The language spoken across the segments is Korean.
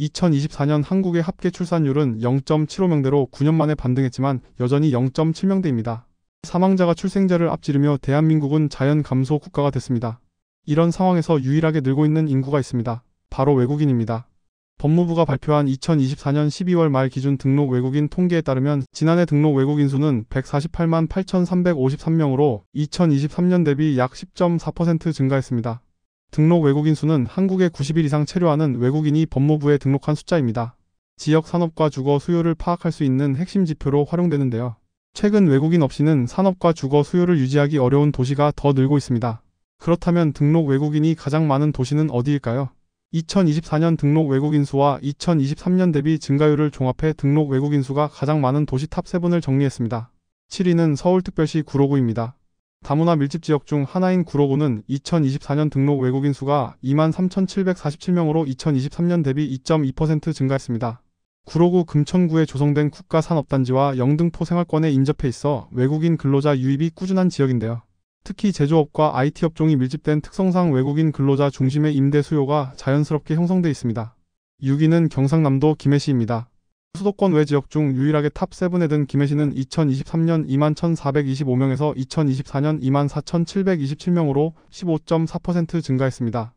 2024년 한국의 합계 출산율은 0.75명대로 9년 만에 반등했지만 여전히 0.7명대입니다. 사망자가 출생자를 앞지르며 대한민국은 자연 감소 국가가 됐습니다. 이런 상황에서 유일하게 늘고 있는 인구가 있습니다. 바로 외국인입니다. 법무부가 발표한 2024년 12월 말 기준 등록 외국인 통계에 따르면 지난해 등록 외국인 수는 148만 8,353명으로 2023년 대비 약 10.4% 증가했습니다. 등록 외국인 수는 한국에 90일 이상 체류하는 외국인이 법무부에 등록한 숫자입니다. 지역 산업과 주거 수요를 파악할 수 있는 핵심 지표로 활용되는데요. 최근 외국인 없이는 산업과 주거 수요를 유지하기 어려운 도시가 더 늘고 있습니다. 그렇다면 등록 외국인이 가장 많은 도시는 어디일까요? 2024년 등록 외국인 수와 2023년 대비 증가율을 종합해 등록 외국인 수가 가장 많은 도시 탑7을 정리했습니다. 7위는 서울특별시 구로구입니다. 다문화 밀집 지역 중 하나인 구로구는 2024년 등록 외국인 수가 23,747명으로 2023년 대비 2.2% 증가했습니다. 구로구 금천구에 조성된 국가산업단지와 영등포 생활권에 인접해 있어 외국인 근로자 유입이 꾸준한 지역인데요. 특히 제조업과 IT 업종이 밀집된 특성상 외국인 근로자 중심의 임대 수요가 자연스럽게 형성돼 있습니다. 6위는 경상남도 김해시입니다. 수도권 외 지역 중 유일하게 탑7에 든 김해시는 2023년 21,425명에서 2024년 24,727명으로 15.4% 증가했습니다.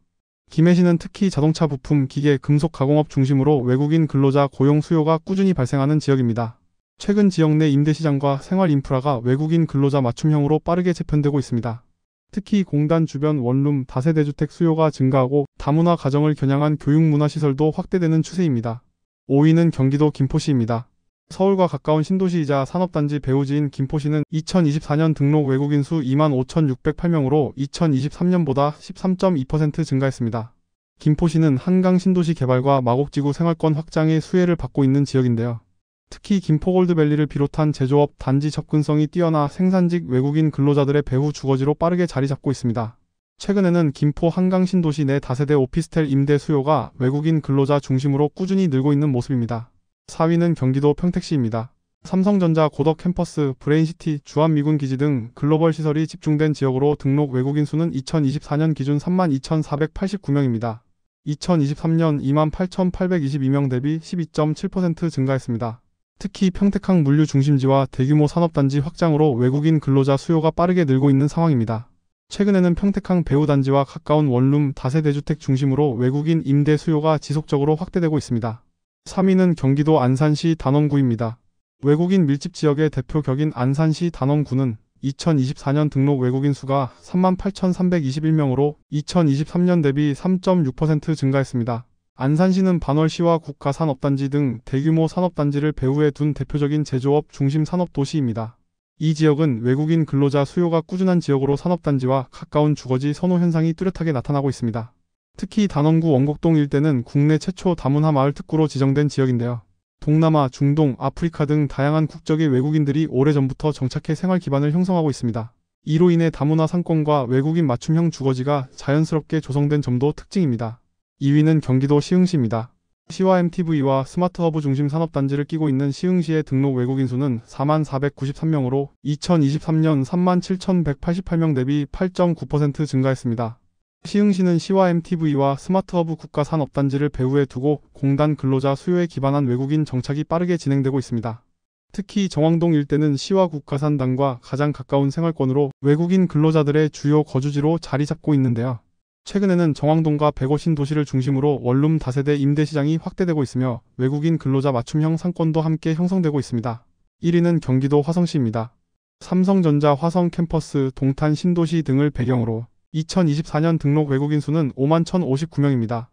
김해시는 특히 자동차 부품, 기계, 금속 가공업 중심으로 외국인 근로자 고용 수요가 꾸준히 발생하는 지역입니다. 최근 지역 내 임대시장과 생활 인프라가 외국인 근로자 맞춤형으로 빠르게 재편되고 있습니다. 특히 공단 주변 원룸, 다세대 주택 수요가 증가하고 다문화 가정을 겨냥한 교육문화시설도 확대되는 추세입니다. 5위는 경기도 김포시입니다. 서울과 가까운 신도시이자 산업단지 배후지인 김포시는 2024년 등록 외국인 수 25,608명으로 2023년보다 13.2% 증가했습니다. 김포시는 한강 신도시 개발과 마곡지구 생활권 확장의 수혜를 받고 있는 지역인데요. 특히 김포골드밸리를 비롯한 제조업, 단지 접근성이 뛰어나 생산직 외국인 근로자들의 배후 주거지로 빠르게 자리 잡고 있습니다. 최근에는 김포 한강 신도시 내 다세대 오피스텔 임대 수요가 외국인 근로자 중심으로 꾸준히 늘고 있는 모습입니다. 4위는 경기도 평택시입니다. 삼성전자 고덕 캠퍼스, 브레인시티, 주한미군기지 등 글로벌 시설이 집중된 지역으로 등록 외국인 수는 2024년 기준 32,489명입니다. 2023년 28,822명 대비 12.7% 증가했습니다. 특히 평택항 물류 중심지와 대규모 산업단지 확장으로 외국인 근로자 수요가 빠르게 늘고 있는 상황입니다. 최근에는 평택항 배후단지와 가까운 원룸, 다세대 주택 중심으로 외국인 임대 수요가 지속적으로 확대되고 있습니다. 3위는 경기도 안산시 단원구입니다. 외국인 밀집 지역의 대표 격인 안산시 단원구는 2024년 등록 외국인 수가 38,321명으로 2023년 대비 3.6% 증가했습니다. 안산시는 반월시와 국가산업단지 등 대규모 산업단지를 배후에 둔 대표적인 제조업 중심 산업도시입니다. 이 지역은 외국인 근로자 수요가 꾸준한 지역으로 산업단지와 가까운 주거지 선호 현상이 뚜렷하게 나타나고 있습니다. 특히 단원구 원곡동 일대는 국내 최초 다문화 마을 특구로 지정된 지역인데요. 동남아, 중동, 아프리카 등 다양한 국적의 외국인들이 오래전부터 정착해 생활 기반을 형성하고 있습니다. 이로 인해 다문화 상권과 외국인 맞춤형 주거지가 자연스럽게 조성된 점도 특징입니다. 2위는 경기도 시흥시입니다. 시와 MTV와 스마트허브 중심 산업단지를 끼고 있는 시흥시의 등록 외국인 수는 4493명으로 2023년 37,188명 대비 8.9% 증가했습니다. 시흥시는 시와 MTV와 스마트허브 국가산업단지를 배후에 두고 공단 근로자 수요에 기반한 외국인 정착이 빠르게 진행되고 있습니다. 특히 정왕동 일대는 시와 국가산단과 가장 가까운 생활권으로 외국인 근로자들의 주요 거주지로 자리 잡고 있는데요. 최근에는 정왕동과 백오 신도시를 중심으로 원룸 다세대 임대시장이 확대되고 있으며 외국인 근로자 맞춤형 상권도 함께 형성되고 있습니다. 1위는 경기도 화성시입니다. 삼성전자 화성 캠퍼스, 동탄 신도시 등을 배경으로 2024년 등록 외국인 수는 51,059명입니다.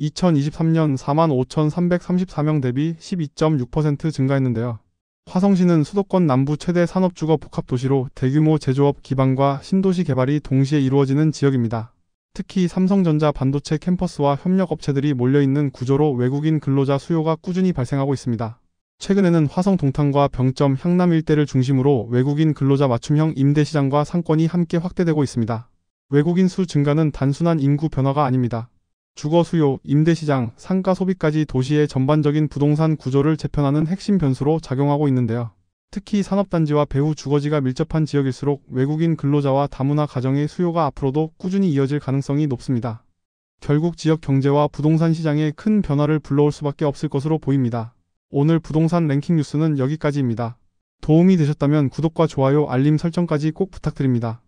2023년 45,334명 대비 12.6% 증가했는데요. 화성시는 수도권 남부 최대 산업주거 복합도시로 대규모 제조업 기반과 신도시 개발이 동시에 이루어지는 지역입니다. 특히 삼성전자 반도체 캠퍼스와 협력업체들이 몰려있는 구조로 외국인 근로자 수요가 꾸준히 발생하고 있습니다. 최근에는 화성 동탄과 병점, 향남 일대를 중심으로 외국인 근로자 맞춤형 임대시장과 상권이 함께 확대되고 있습니다. 외국인 수 증가는 단순한 인구 변화가 아닙니다. 주거 수요, 임대시장, 상가 소비까지 도시의 전반적인 부동산 구조를 재편하는 핵심 변수로 작용하고 있는데요. 특히 산업단지와 배후 주거지가 밀접한 지역일수록 외국인 근로자와 다문화 가정의 수요가 앞으로도 꾸준히 이어질 가능성이 높습니다. 결국 지역 경제와 부동산 시장에 큰 변화를 불러올 수밖에 없을 것으로 보입니다. 오늘 부동산 랭킹 뉴스는 여기까지입니다. 도움이 되셨다면 구독과 좋아요, 알림 설정까지 꼭 부탁드립니다.